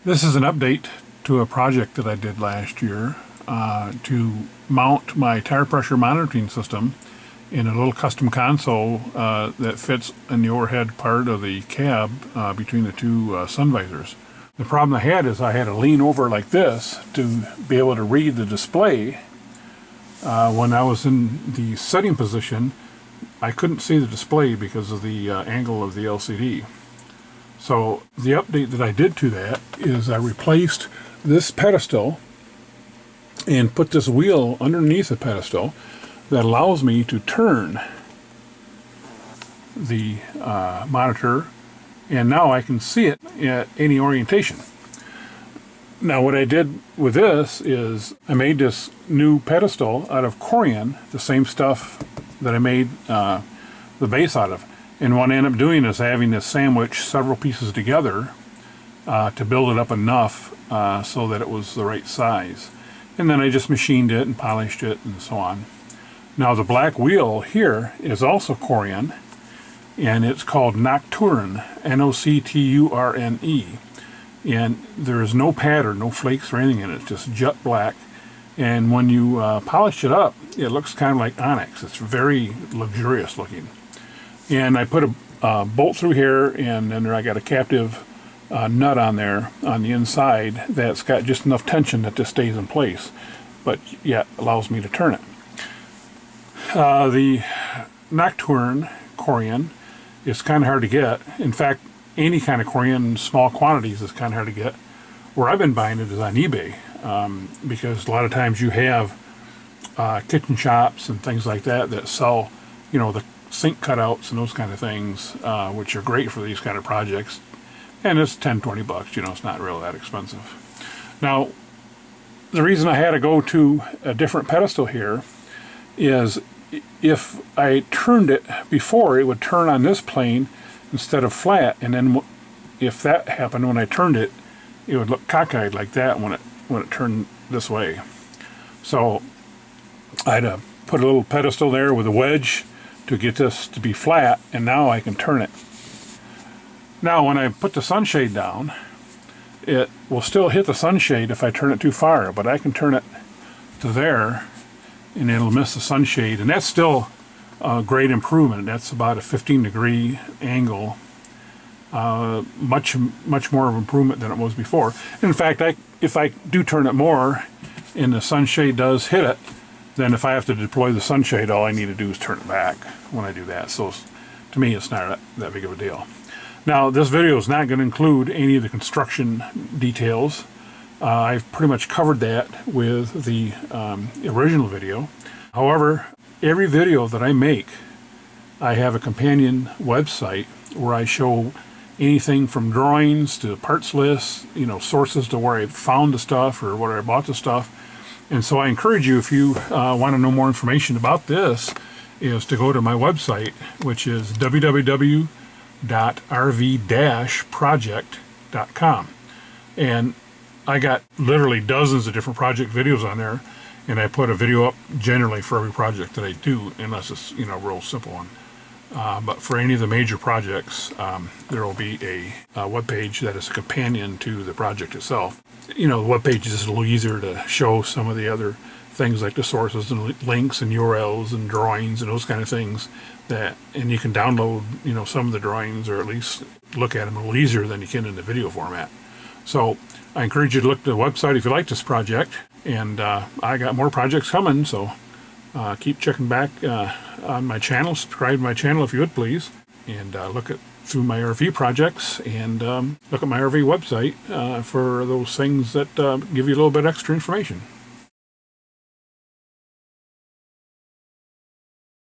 This is an update to a project that I did last year to mount my tire pressure monitoring system in a little custom console that fits in the overhead part of the cab between the two sun visors. The problem I had is I had to lean over like this to be able to read the display. When I was in the setting position, I couldn't see the display because of the angle of the LCD. So the update that I did to that is I replaced this pedestal and put this wheel underneath the pedestal that allows me to turn the monitor, and now I can see it at any orientation. Now what I did with this is I made this new pedestal out of corian, the same stuff that I made the base out of. And what I ended up doing is having this sandwich several pieces together to build it up enough so that it was the right size. And then I just machined it and polished it and so on. Now the black wheel here is also corian, and it's called Nocturne, N-O-C-T-U-R-N-E. And there is no pattern, no flakes or anything in it. It's just jet black. And when you polish it up, it looks kind of like onyx. It's very luxurious looking. And I put a bolt through here, and then I got a captive nut on there on the inside that's got just enough tension that this stays in place, but yet allows me to turn it. The Nocturne corian is kind of hard to get. In fact, any kind of corian in small quantities is kind of hard to get. Where I've been buying it is on eBay, because a lot of times you have kitchen shops and things like that sell, the sink cutouts and those kind of things, which are great for these kind of projects. And it's 10-20 bucks, it's not really that expensive. Now, the reason I had to go to a different pedestal here is if I turned it before, it would turn on this plane instead of flat, and then if that happened when I turned it, it would look cockeyed like that when it turned this way. So I had to put a little pedestal there with a wedge to get this to be flat, and now I can turn it. Now when I put the sunshade down, it will still hit the sunshade if I turn it too far, but I can turn it to there and it'll miss the sunshade, and that's still a great improvement. That's about a 15-degree angle, much more of improvement than it was before. In fact, if I do turn it more and the sunshade does hit it, then if I have to deploy the sunshade, all I need to do is turn it back when I do that. So to me, it's not that big of a deal. Now, this video is not going to include any of the construction details. I've pretty much covered that with the original video. However, every video that I make, I have a companion website where I show anything from drawings to parts lists, sources to where I found the stuff or where I bought the stuff. And so I encourage you, if you want to know more information about this, is to go to my website, which is www.rv-project.com. And I got literally dozens of different project videos on there, and I put a video up generally for every project that I do, unless it's a real simple one. But for any of the major projects, there will be a web page that is a companion to the project itself. The web page is just a little easier to show some of the other things like the sources and links and URLs and drawings and those kind of things and you can download, some of the drawings, or at least look at them a little easier than you can in the video format. So I encourage you to look at the website if you like this project, and I got more projects coming, so keep checking back on my channel. Subscribe to my channel if you would, please, and look through my RV projects, and look at my RV website for those things that give you a little bit extra information.